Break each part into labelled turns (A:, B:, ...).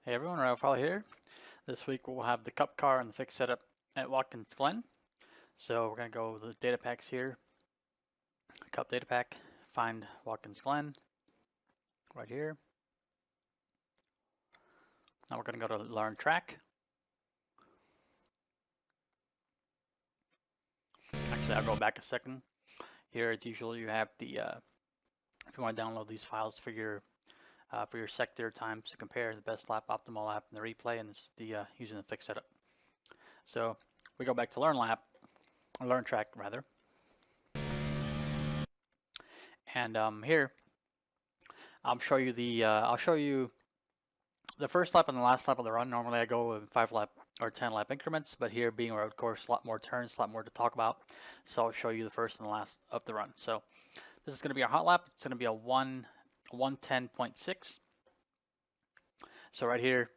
A: Hey everyone, Ray Alfalla here. This week we'll have the cup car and the fixed setup at Watkins Glen. So we're going to go with the data packs here. Cup data pack, find Watkins Glen, right here. Now we're going to go to learn track. Actually, I'll go back a second. Here it's usually you have the, if you want to download these files for your sector times to compare the best lap, optimal lap, and the replay, and it's the using the fixed setup. So we go back to learn track rather, and here I'll show you the first lap and the last lap of the run. Normally I go in 5 lap or 10 lap increments, but here being a road course, a lot more turns, a lot more to talk about. So I'll show you the first and the last of the run. So this is going to be a hot lap. It's going to be a 110.6. So right here,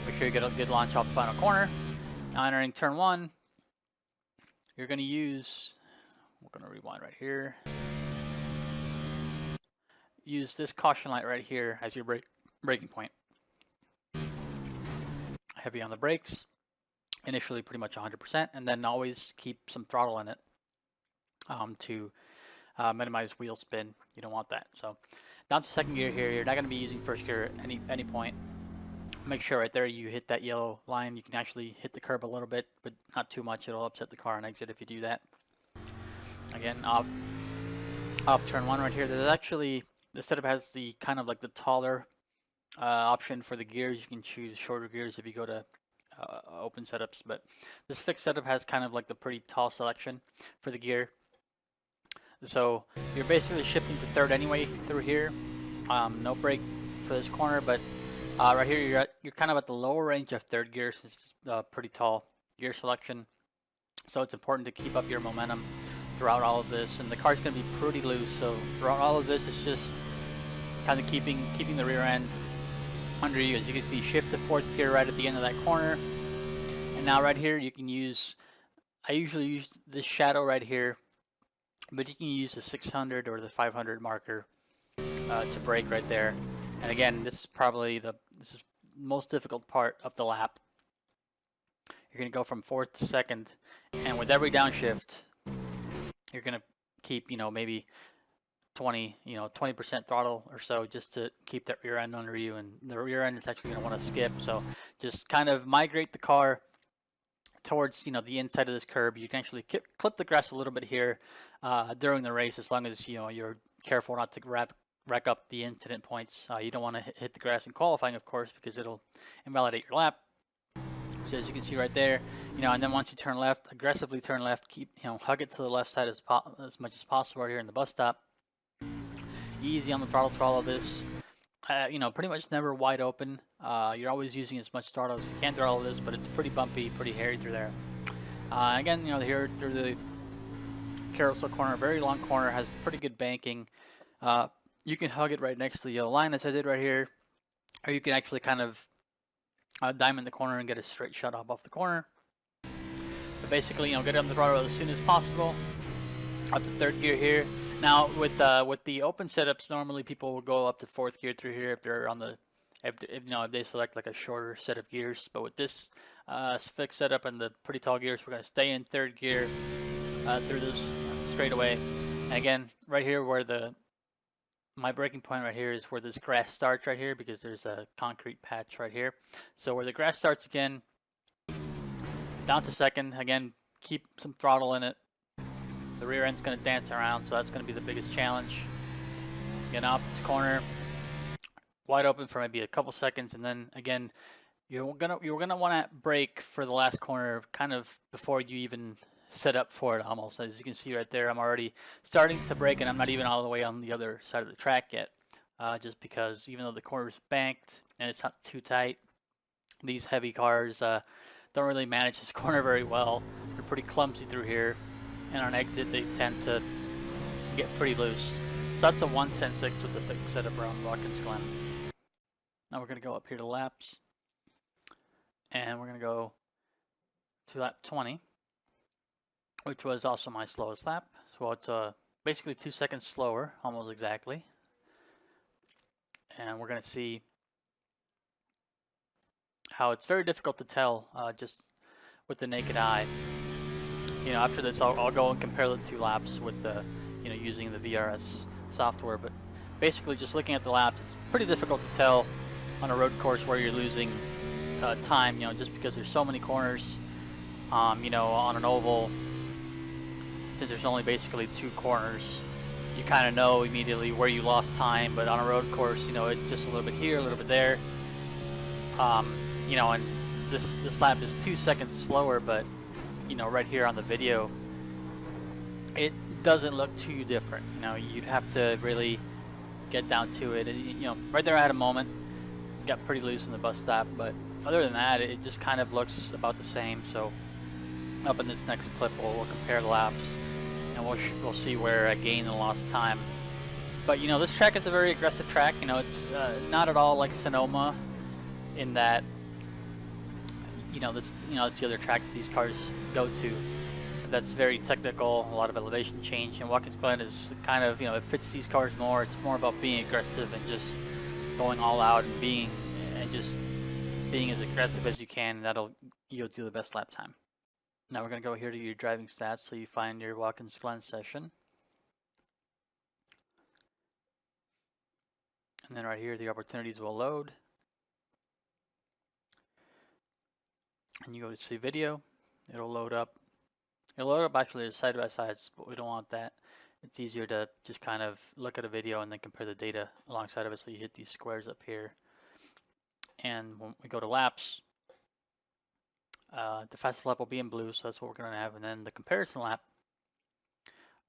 A: make sure you get a good launch off the final corner. Now entering turn 1, you're going to use, we're going to rewind right here. Use this caution light right here as your braking point. Heavy on the brakes, initially pretty much 100%, and then always keep some throttle in it to minimize wheel spin. You don't want that. So down to second gear here, you're not going to be using first gear at any point. Make sure right there you hit that yellow line. You can actually hit the curb a little bit, but not too much. It'll upset the car on exit if you do that. Again, off turn 1 right here. There's actually, the setup has the kind of like the taller option for the gears. You can choose shorter gears if you go to open setups, but this fixed setup has kind of like the pretty tall selection for the gear. So you're basically shifting to third anyway through here. No brake for this corner, but right here you're kind of at the lower range of third gear since it's pretty tall gear selection. So it's important to keep up your momentum throughout all of this, and the car's going to be pretty loose. So throughout all of this, it's just kind of keeping the rear end under you. As you can see, shift to fourth gear right at the end of that corner. And now right here you can use, I usually use this shadow right here, but you can use the 600 or the 500 marker to brake right there. And again, this is probably the most difficult part of the lap. You're going to go from fourth to second, and with every downshift you're going to keep, maybe 20% throttle or so, just to keep that rear end under you, and the rear end is actually going to want to skip. So just kind of migrate the car towards the inside of this curb. You can actually clip the grass a little bit here during the race, as long as you're careful not to rack up the incident points. You don't want to hit the grass in qualifying, of course, because it'll invalidate your lap. So as you can see right there, and then once you turn left, aggressively turn left, keep hug it to the left side as much as possible right here in the bus stop. Easy on the throttle through all of this. Pretty much never wide open. You're always using as much throttle as you can through all of this, but it's pretty bumpy, pretty hairy through there. Again, here through the carousel corner, very long corner, has pretty good banking. You can hug it right next to the yellow line, as I did right here, or you can actually kind of diamond the corner and get a straight shut off the corner. But basically, get on the throttle as soon as possible. Up to third gear here. Now with the open setups, normally people will go up to fourth gear through here if they're on the if they select like a shorter set of gears. But with this fixed setup and the pretty tall gears, we're going to stay in third gear through this straightaway. And again, right here where my braking point right here is where this grass starts right here, because there's a concrete patch right here. So where the grass starts, again, down to second. Again, keep some throttle in it. The rear end's going to dance around, so that's going to be the biggest challenge. Again, out this corner, wide open for maybe a couple seconds, and then again, you're gonna want to brake for the last corner, kind of before you even set up for it. Almost, as you can see right there, I'm already starting to brake, and I'm not even all the way on the other side of the track yet. Just because even though the corner is banked and it's not too tight, these heavy cars don't really manage this corner very well. They're pretty clumsy through here. And on exit, they tend to get pretty loose. So that's a 110.6 with the fixed setup around Watkins Glen. Now we're going to go up here to laps. And we're going to go to lap 20, which was also my slowest lap. So it's basically 2 seconds slower, almost exactly. And we're going to see how it's very difficult to tell just with the naked eye. After this, I'll go and compare the 2 laps with the, using the VRS software. But basically, just looking at the laps, it's pretty difficult to tell on a road course where you're losing time. Just because there's so many corners. On an oval, since there's only basically 2 corners, you kind of know immediately where you lost time. But on a road course, it's just a little bit here, a little bit there. And this lap is 2 seconds slower, but right here on the video, it doesn't look too different. You'd have to really get down to it. And, right there I had a moment, got pretty loose in the bus stop, but other than that, it just kind of looks about the same. So up in this next clip, we'll compare the laps, and we'll see where I gained and lost time. But this track is a very aggressive track. It's not at all like Sonoma, in that it's the other track that these cars go to. That's very technical, a lot of elevation change, and Watkins Glen is kind of, it fits these cars more. It's more about being aggressive and just going all out and being as aggressive as you can, and you'll do the best lap time. Now we're going to go here to your driving stats, so you find your Watkins Glen session. And then right here, the opportunities will load. And you go to see video, it'll load up. It'll load up actually as side by sides, but we don't want that. It's easier to just kind of look at a video and then compare the data alongside of it. So you hit these squares up here. And when we go to laps, the fastest lap will be in blue, so that's what we're going to have. And then the comparison lap,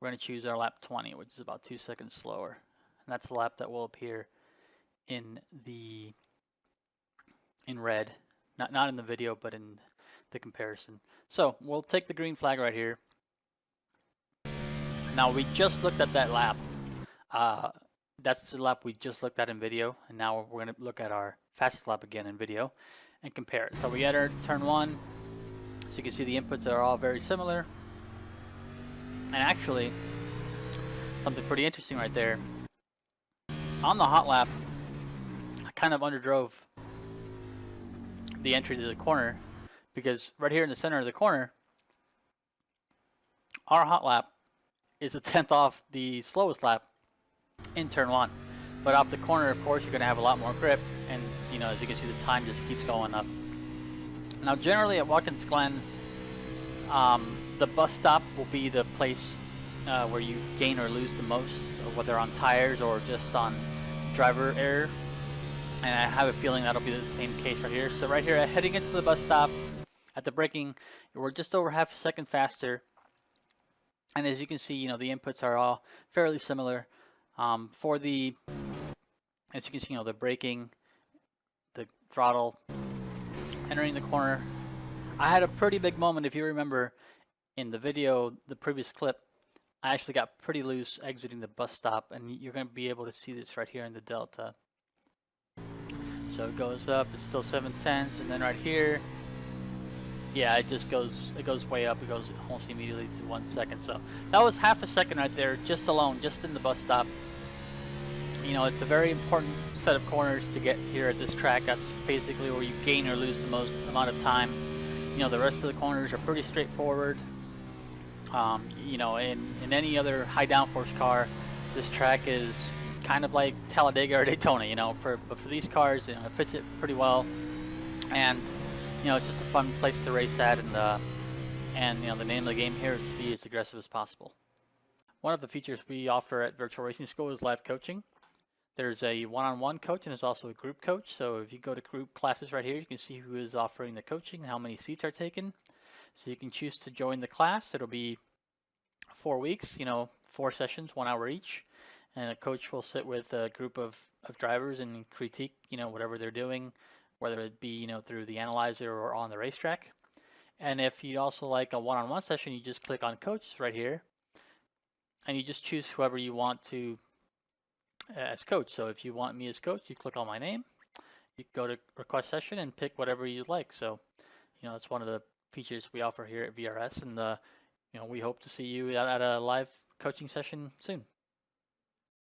A: we're going to choose our lap 20, which is about 2 seconds slower. And that's the lap that will appear in red. Not in the video, but in the comparison. So we'll take the green flag right here. Now we just looked at that lap. That's the lap we just looked at in video, and now we're going to look at our fastest lap again in video and compare it. So we entered turn 1. So you can see the inputs are all very similar. And actually, something pretty interesting right there. On the hot lap, I kind of underdrove the entry to the corner, because right here in the center of the corner, our hot lap is a 10th off the slowest lap in turn 1. But off the corner, of course, you're going to have a lot more grip, and as you can see, the time just keeps going up. Now generally at Watkins Glen, the bus stop will be the place where you gain or lose the most, whether on tires or just on driver error. And I have a feeling that'll be the same case right here. So right here, heading into the bus stop, at the braking, we're just over half a second faster. And as you can see, the inputs are all fairly similar. As you can see, the braking, the throttle, entering the corner. I had a pretty big moment, if you remember, in the video, the previous clip. I actually got pretty loose exiting the bus stop, and you're going to be able to see this right here in the delta. So it goes up, it's still 7/10, and then right here, yeah, it goes way up. It goes almost immediately to 1 second. So that was half a second right there, just in the bus stop. It's a very important set of corners to get here at this track. That's basically where you gain or lose the most amount of time. The rest of the corners are pretty straightforward. In any other high downforce car, this track is kind of like Talladega or Daytona, but for these cars, it fits it pretty well, and it's just a fun place to race at, and the name of the game here is to be as aggressive as possible. One of the features we offer at Virtual Racing School is live coaching. There's a one-on-one coach, and there's also a group coach. So if you go to group classes right here, you can see who is offering the coaching, how many seats are taken. So you can choose to join the class. It'll be 4 weeks, 4 sessions, 1 hour each. And a coach will sit with a group of drivers and critique, whatever they're doing, whether it be, through the analyzer or on the racetrack. And if you'd also like a one-on-one session, you just click on coaches right here, and you just choose whoever you want to as coach. So if you want me as coach, you click on my name, you go to request session and pick whatever you'd like. So, that's one of the features we offer here at VRS, and we hope to see you at a live coaching session soon.